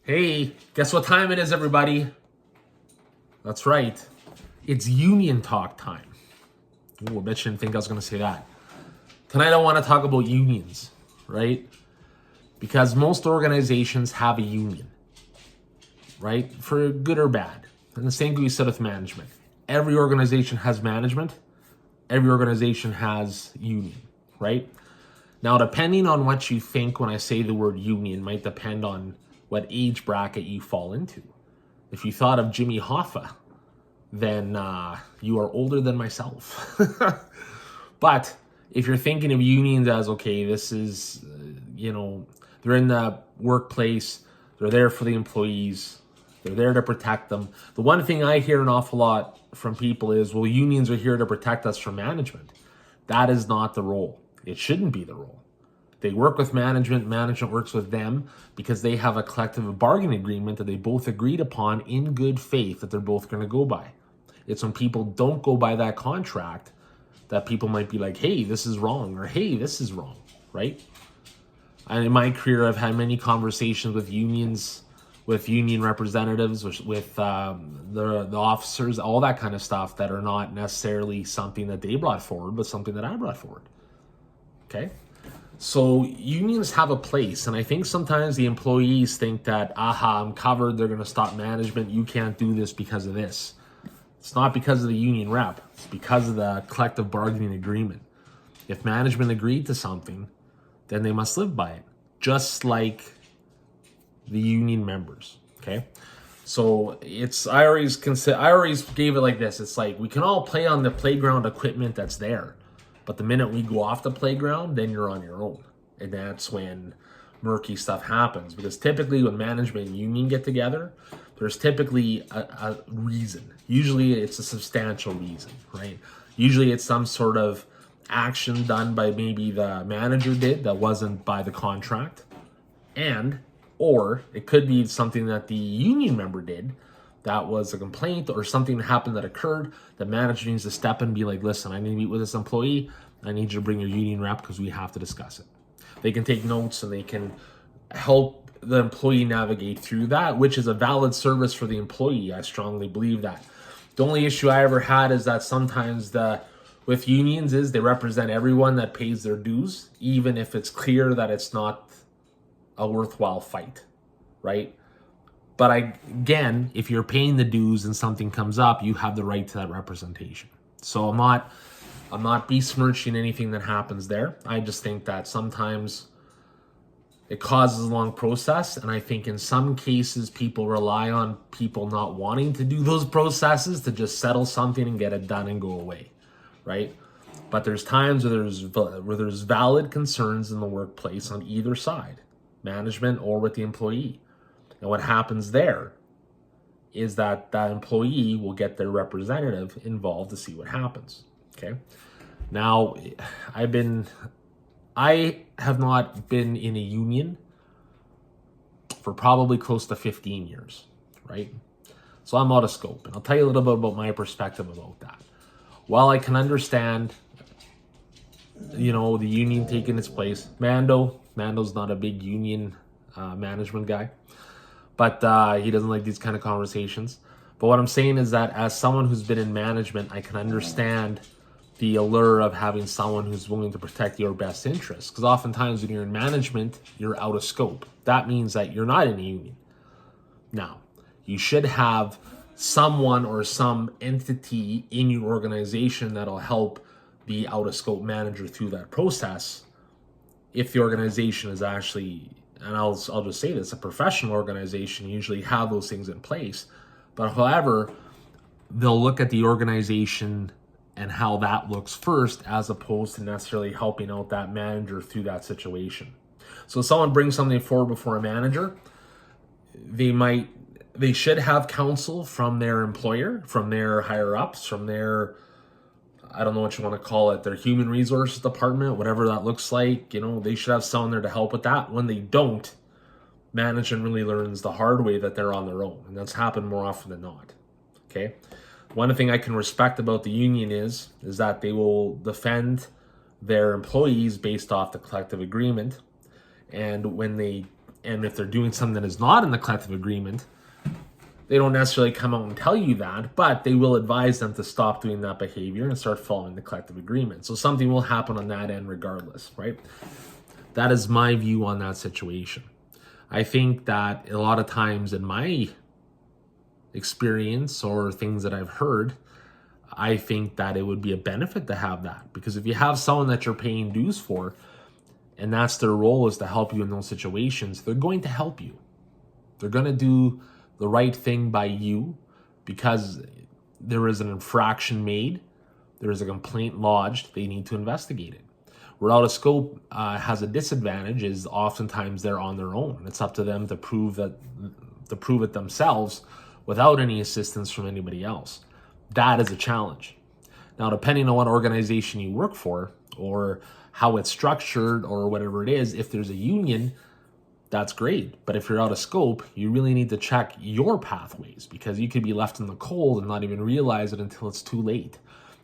Hey, guess what time it is, everybody? That's right. It's union talk time. Ooh, I bet you didn't think I was going to say that. Tonight I want to talk about unions, right? Because most organizations have a union, right? For good or bad. And the same can be said with management. Every organization has management. Every organization has union, right? Now, depending on what you think when I say the word union might depend on what age bracket you fall into. If you thought of Jimmy Hoffa, then you are older than myself. But if you're thinking of unions as, okay, this is, they're in the workplace, they're there for the employees, they're there to protect them. The one thing I hear an awful lot from people is, well, unions are here to protect us from management. That is not the role. It shouldn't be the role. They work with management, management works with them because they have a collective bargaining agreement that they both agreed upon in good faith that they're both going to go by. It's when people don't go by that contract that people might be like, hey, this is wrong, or hey, this is wrong, right? And in my career, I've had many conversations with unions, with union representatives, with the officers, all that kind of stuff that are not necessarily something that they brought forward, but something that I brought forward, okay? So unions have a place, and I think sometimes the employees think that, I'm covered, they're going to stop management, you can't do this because of this. It's not because of the union rep, it's because of the collective bargaining agreement. If management agreed to something, then they must live by it, just like the union members, okay? So I always gave it like this. It's like, we can all play on the playground equipment that's there. But the minute we go off the playground, then you're on your own. And that's when murky stuff happens. Because typically when management and union get together, there's typically a reason. Usually it's a substantial reason, right? Usually it's some sort of action done by maybe the manager did that wasn't by the contract. Or it could be something that the union member did that was a complaint or something that happened that occurred. The manager needs to step in and be like, listen, I need to meet with this employee. I need you to bring your union rep because we have to discuss it. They can take notes and they can help the employee navigate through that, which is a valid service for the employee. I strongly believe that. The only issue I ever had is that sometimes with unions is they represent everyone that pays their dues, even if it's clear that it's not a worthwhile fight, right? But again, if you're paying the dues and something comes up, you have the right to that representation. So I'm not besmirching anything that happens there. I just think that sometimes it causes a long process. And I think in some cases, people rely on people not wanting to do those processes to just settle something and get it done and go away, right? But there's times where there's valid concerns in the workplace on either side, management or with the employee. And what happens there is that employee will get their representative involved to see what happens, okay? Now, I have not been in a union for probably close to 15 years, right? So I'm out of scope. And I'll tell you a little bit about my perspective about that. While I can understand, the union taking its place, Mando's not a big union management guy. But he doesn't like these kind of conversations. But what I'm saying is that as someone who's been in management, I can understand the allure of having someone who's willing to protect your best interests. Because oftentimes when you're in management, you're out of scope. That means that you're not in a union. Now, you should have someone or some entity in your organization that'll help the out of scope manager through that process if the organization is actually, and I'll just say this, a professional organization usually have those things in place. But however, they'll look at the organization and how that looks first as opposed to necessarily helping out that manager through that situation. So if someone brings something forward before a manager, they should have counsel from their employer, from their higher ups, from their, I don't know what you want to call it, their human resources department, whatever that looks like. They should have someone there to help with that. When they don't, management really learns the hard way that they're on their own. And that's happened more often than not. Okay. One thing I can respect about the union is that they will defend their employees based off the collective agreement. And when they and if they're doing something that is not in the collective agreement, they don't necessarily come out and tell you that, but they will advise them to stop doing that behavior and start following the collective agreement. So something will happen on that end regardless, right? That is my view on that situation. I think that a lot of times in my experience or things that I've heard, I think that it would be a benefit to have that, because if you have someone that you're paying dues for and that's their role is to help you in those situations, they're going to help you. They're going to do the right thing by you because there is an infraction made, there is a complaint lodged, they need to investigate it. Where out of scope has a disadvantage is oftentimes they're on their own. It's up to them to prove it themselves without any assistance from anybody else. That is a challenge. Now, depending on what organization you work for or how it's structured or whatever it is, if there's a union, that's great. But if you're out of scope, you really need to check your pathways, because you could be left in the cold and not even realize it until it's too late.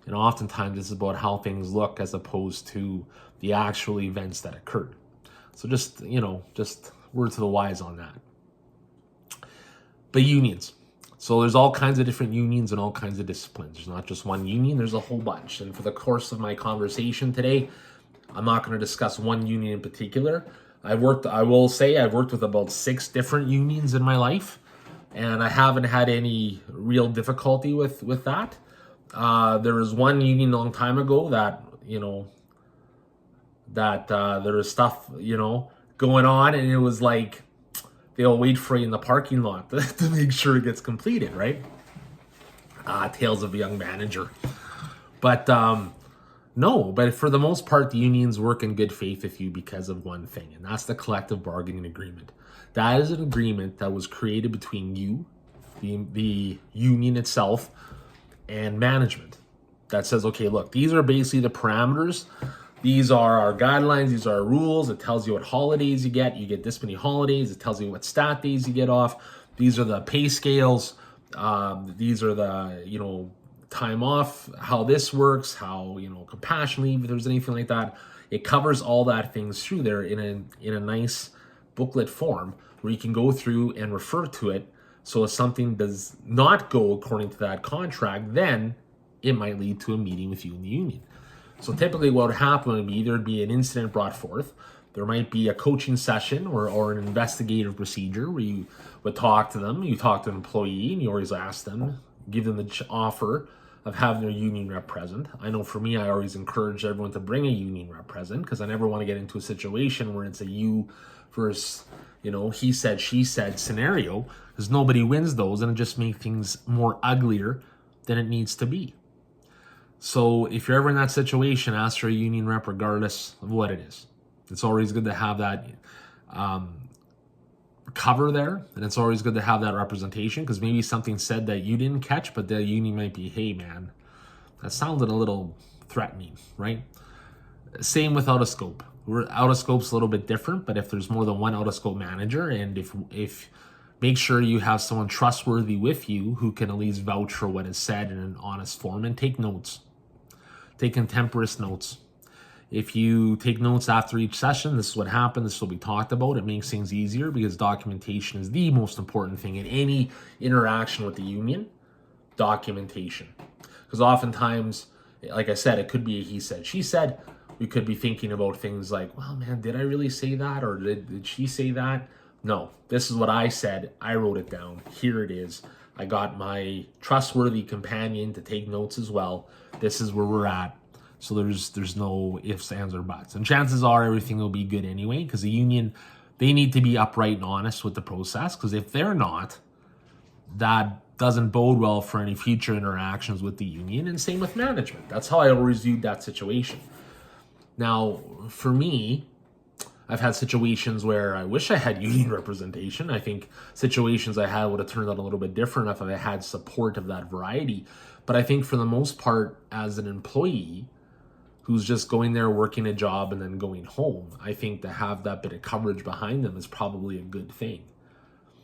And oftentimes it's about how things look as opposed to the actual events that occurred. So just word to the wise on that. But unions. So there's all kinds of different unions and all kinds of disciplines. There's not just one union, there's a whole bunch. And for the course of my conversation today, I'm not going to discuss one union in particular. I will say I've worked with about 6 different unions in my life, and I haven't had any real difficulty with that. There was one union a long time ago that, there was stuff, going on, and it was like they'll wait for you in the parking lot to make sure it gets completed, right? Tales of a young manager. But no, but for the most part, the unions work in good faith with you because of one thing, and that's the collective bargaining agreement. That is an agreement that was created between you, the union itself, and management, that says, okay, look, these are basically the parameters. These are our guidelines. These are our rules. It tells you what holidays you get. You get this many holidays. It tells you what stat days you get off. These are the pay scales. These are the, time off, how this works, how, compassion leave, if there's anything like that. It covers all that things through there in a nice booklet form where you can go through and refer to it. So if something does not go according to that contract, then it might lead to a meeting with you in the union. So typically what would happen would be either be an incident brought forth, there might be a coaching session or an investigative procedure where you would talk to them, you talk to an employee, and you always ask them, give them the offer of having their union rep present. I know for me, I always encourage everyone to bring a union rep present, because I never want to get into a situation where it's a you versus, he said, she said scenario, because nobody wins those, and it just makes things more uglier than it needs to be. So if you're ever in that situation, ask for a union rep regardless of what it is. It's always good to have that cover there, and it's always good to have that representation, because maybe something said that you didn't catch, but the union might be, hey man, that sounded a little threatening, right? Same with out of scope. Out of scope's a little bit different, but if there's more than one out of scope manager, and if make sure you have someone trustworthy with you who can at least vouch for what is said in an honest form, and take notes. Take contemporaneous notes. If you take notes after each session, this is what happened, this will be talked about. It makes things easier, because documentation is the most important thing in any interaction with the union. Documentation. Because oftentimes, like I said, it could be a he said, she said. We could be thinking about things like, well, man, did I really say that? Or did she say that? No, this is what I said. I wrote it down. Here it is. I got my trustworthy companion to take notes as well. This is where we're at. So there's no ifs, ands, or buts. And chances are everything will be good anyway, because the union, they need to be upright and honest with the process, because if they're not, that doesn't bode well for any future interactions with the union, and same with management. That's how I always viewed that situation. Now, for me, I've had situations where I wish I had union representation. I think situations I had would have turned out a little bit different if I had support of that variety. But I think for the most part, as an employee who's just going there, working a job, and then going home, I think to have that bit of coverage behind them is probably a good thing.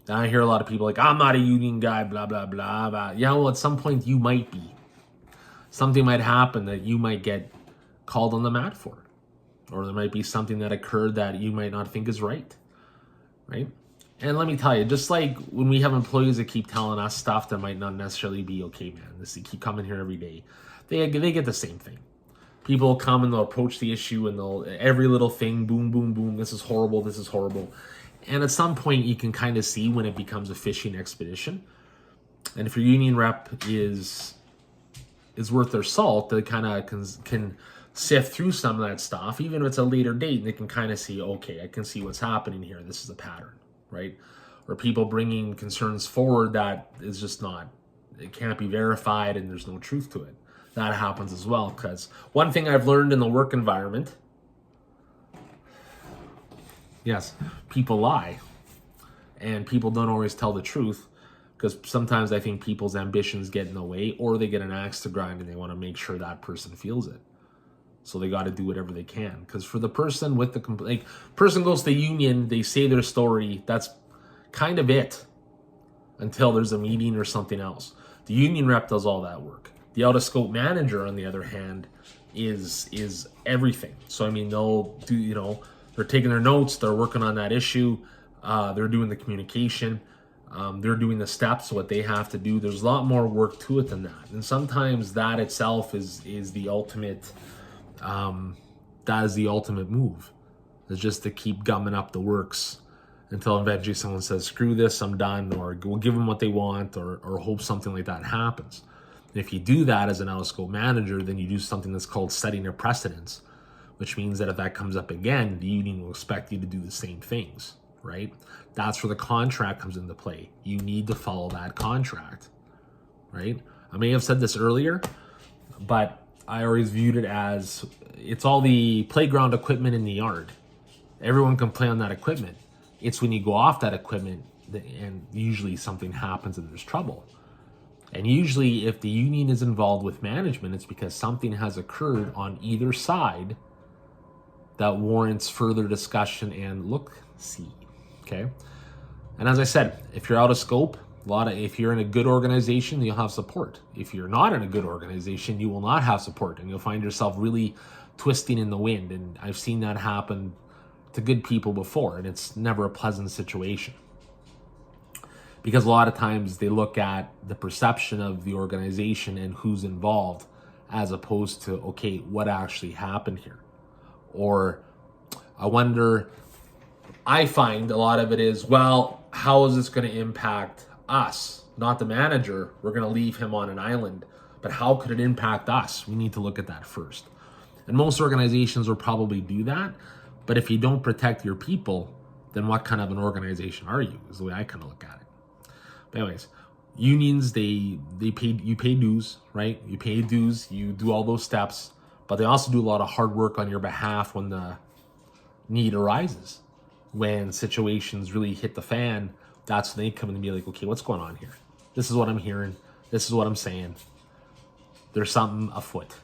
And I hear a lot of people like, I'm not a union guy, blah, blah, blah, blah. Yeah, well, at some point you might be. Something might happen that you might get called on the mat for. Or there might be something that occurred that you might not think is right. right? And let me tell you, just like when we have employees that keep telling us stuff that might not necessarily be okay, man, they keep coming here every day, they get the same thing. People come and they'll approach the issue and they'll, every little thing, boom, boom, boom, this is horrible, this is horrible. And at some point you can kind of see when it becomes a fishing expedition. And if your union rep is worth their salt, they kind of can sift through some of that stuff, even if it's a later date, and they can kind of see, okay, I can see what's happening here. This is a pattern, right? Or people bringing concerns forward that is just not, it can't be verified and there's no truth to it. That happens as well, because one thing I've learned in the work environment, yes, people lie, and people don't always tell the truth, because sometimes I think people's ambitions get in the way, or they get an axe to grind and they want to make sure that person feels it. So they got to do whatever they can. Because for the person with the complaint, person goes to the union, they say their story, that's kind of it until there's a meeting or something else. The union rep does all that work. The out-of-scope manager, on the other hand, is everything. So, I mean, they'll do, they're taking their notes, they're working on that issue, they're doing the communication, they're doing the steps, what they have to do. There's a lot more work to it than that. And sometimes that itself is the ultimate, that is the ultimate move. It's just to keep gumming up the works until eventually someone says, screw this, I'm done, or we'll give them what they want, or hope something like that happens. And if you do that as an out-of-scope manager, then you do something that's called setting a precedence, which means that if that comes up again, the union will expect you to do the same things, right? That's where the contract comes into play. You need to follow that contract, right? I may have said this earlier, but I always viewed it as it's all the playground equipment in the yard. Everyone can play on that equipment. It's when you go off that equipment and usually something happens and there's trouble. And usually if the union is involved with management, it's because something has occurred on either side that warrants further discussion and look-see, okay? And as I said, if you're out of scope, if you're in a good organization, you'll have support. If you're not in a good organization, you will not have support, and you'll find yourself really twisting in the wind. And I've seen that happen to good people before, and it's never a pleasant situation. Because a lot of times they look at the perception of the organization and who's involved, as opposed to, okay, what actually happened here? Or I find a lot of it is, well, how is this going to impact us? Not the manager. We're going to leave him on an island. But how could it impact us? We need to look at that first. And most organizations will probably do that. But if you don't protect your people, then what kind of an organization are you? Is the way I kind of look at it. But anyways, unions, you pay dues, right? You pay dues, you do all those steps, but they also do a lot of hard work on your behalf when the need arises. When situations really hit the fan, that's when they come in and be like, okay, what's going on here? This is what I'm hearing. This is what I'm saying. There's something afoot,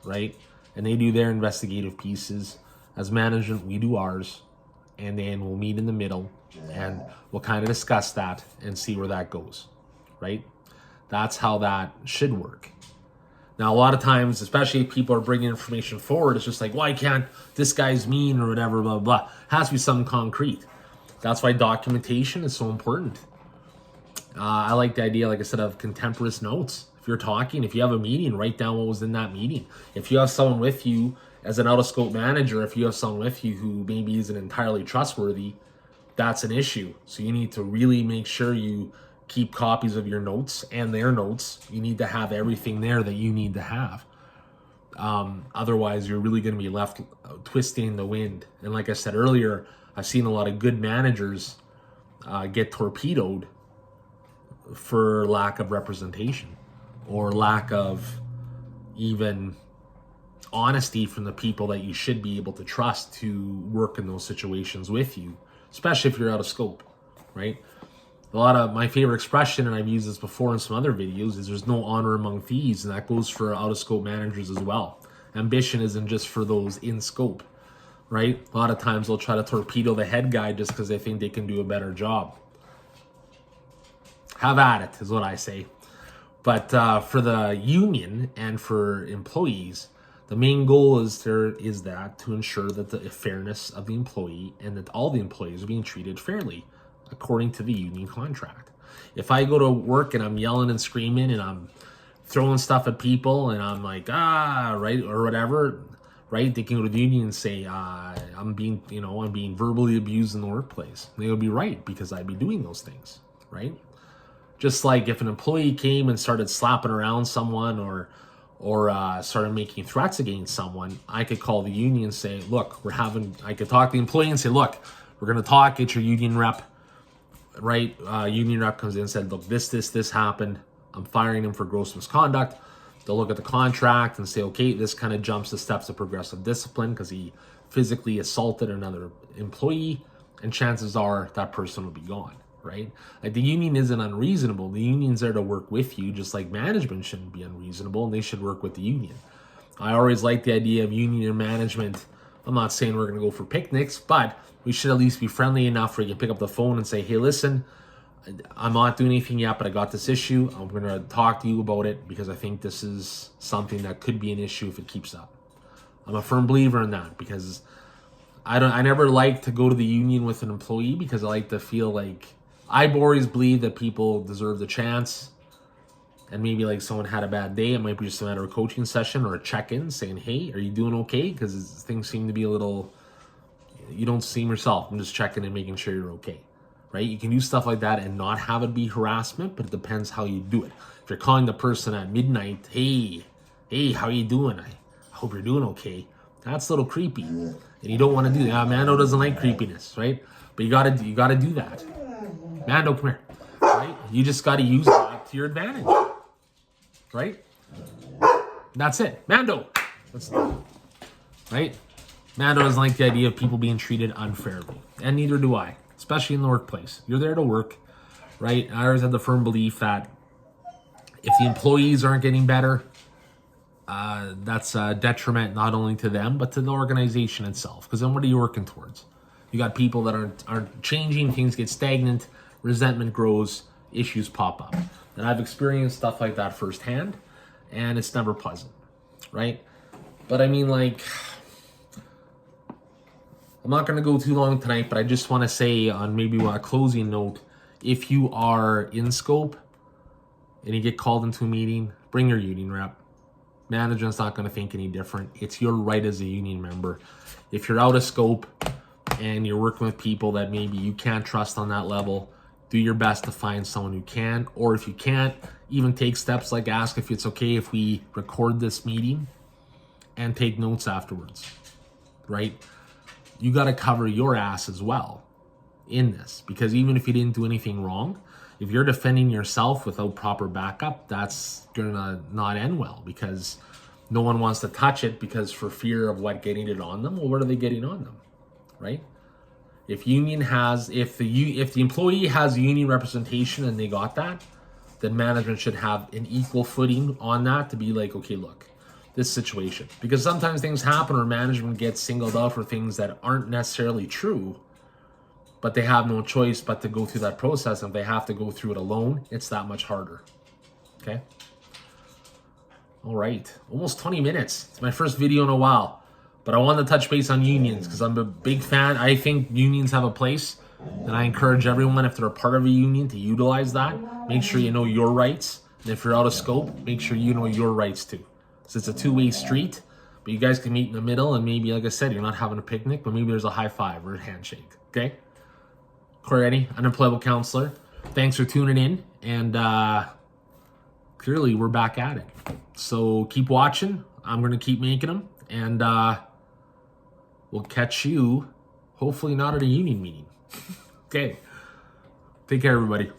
right? And they do their investigative pieces. As management, we do ours, and then we'll meet in the middle and we'll kind of discuss that and see where that goes, right? That's how that should work. Now, a lot of times, especially if people are bringing information forward, it's just like, why can't this guy's mean or whatever, blah, blah, blah. It has to be something concrete. That's why documentation is so important. I like the idea, like I said, of contemporaneous notes. If you're talking, if you have a meeting, write down what was in that meeting. If you have someone with you as an out-of-scope manager, if you have someone with you who maybe isn't entirely trustworthy, that's an issue. So you need to really make sure you keep copies of your notes and their notes. You need to have everything there that you need to have. Otherwise, you're really going to be left twisting in the wind. And like I said earlier, I've seen a lot of good managers get torpedoed for lack of representation or lack of even honesty from the people that you should be able to trust to work in those situations with you, especially if you're out of scope, right? A lot of my favorite expression, and I've used this before in some other videos, is there's no honor among thieves, and that goes for out-of-scope managers as well. Ambition isn't just for those in scope, right? A lot of times they'll try to torpedo the head guy just because they think they can do a better job. Have at it, is what I say. But for the union and for employees, The main goal is to ensure that the fairness of the employee and that all the employees are being treated fairly according to the union contract. If I go to work and I'm yelling and screaming and I'm throwing stuff at people and I'm like, right, or whatever, right? They can go to the union and say, I'm being verbally abused in the workplace. And they would be right because I'd be doing those things, right? Just like if an employee came and started slapping around someone or started making threats against someone, I could call the union and say, look, I could talk to the employee and say, look, we're going to talk, get your union rep, right? Union rep comes in and said, look, this happened. I'm firing him for gross misconduct. They'll look at the contract and say, okay, this kind of jumps the steps of progressive discipline because he physically assaulted another employee, and chances are that person will be gone. Right? Like the union isn't unreasonable. The union's there to work with you, just like management shouldn't be unreasonable and they should work with the union. I always like the idea of union and management. I'm not saying we're going to go for picnics, but we should at least be friendly enough where you can pick up the phone and say, hey, listen, I'm not doing anything yet, but I got this issue. I'm going to talk to you about it because I think this is something that could be an issue if it keeps up. I'm a firm believer in that because I never like to go to the union with an employee because I like to feel like I always believe that people deserve the chance, and maybe like someone had a bad day. It might be just a matter of a coaching session or a check-in saying, hey, are you doing okay? Because things seem to be a little, you don't seem yourself. I'm just checking and making sure you're okay, right? You can do stuff like that and not have it be harassment, but it depends how you do it. If you're calling the person at midnight, hey, how are you doing? I hope you're doing okay. That's a little creepy, and you don't want to do that. Mando doesn't like creepiness, right? But you gotta do that. Mando, come here, right? You just got to use that to your advantage, right? That's it. Mando. Right? Mando doesn't like the idea of people being treated unfairly, and neither do I, especially in the workplace. You're there to work, right? I always have the firm belief that if the employees aren't getting better, that's a detriment not only to them, but to the organization itself. Because then what are you working towards? You got people that aren't changing, things get stagnant, resentment grows, issues pop up. And I've experienced stuff like that firsthand, and it's never pleasant, right? But I mean, like, I'm not going to go too long tonight, but I just want to say on maybe a closing note, if you are in scope and you get called into a meeting, bring your union rep. Management's not going to think any different. It's your right as a union member. If you're out of scope and you're working with people that maybe you can't trust on that level, do your best to find someone who can, or if you can't, even take steps like ask if it's okay if we record this meeting and take notes afterwards, right? You got to cover your ass as well in this, because even if you didn't do anything wrong, if you're defending yourself without proper backup, that's gonna not end well, because no one wants to touch it because for fear of what getting it on them. Well, what are they getting on them, right? If the employee has union representation and they got that, then management should have an equal footing on that to be like, okay, look, this situation. Because sometimes things happen or management gets singled out for things that aren't necessarily true, but they have no choice but to go through that process. And if they have to go through it alone, it's that much harder. Okay? All right. Almost 20 minutes. It's my first video in a while. But I wanted to touch base on unions because I'm a big fan. I think unions have a place. And I encourage everyone, if they're a part of a union, to utilize that. Make sure you know your rights. And if you're out of scope, make sure you know your rights too. So it's a two-way street. But you guys can meet in the middle. And maybe, like I said, you're not having a picnic, but maybe there's a high five or a handshake. Okay? Corey Eddy, Unemployable Counselor. Thanks for tuning in. And clearly, we're back at it. So keep watching. I'm going to keep making them. And we'll catch you, hopefully not at a union meeting. Okay. Take care, everybody.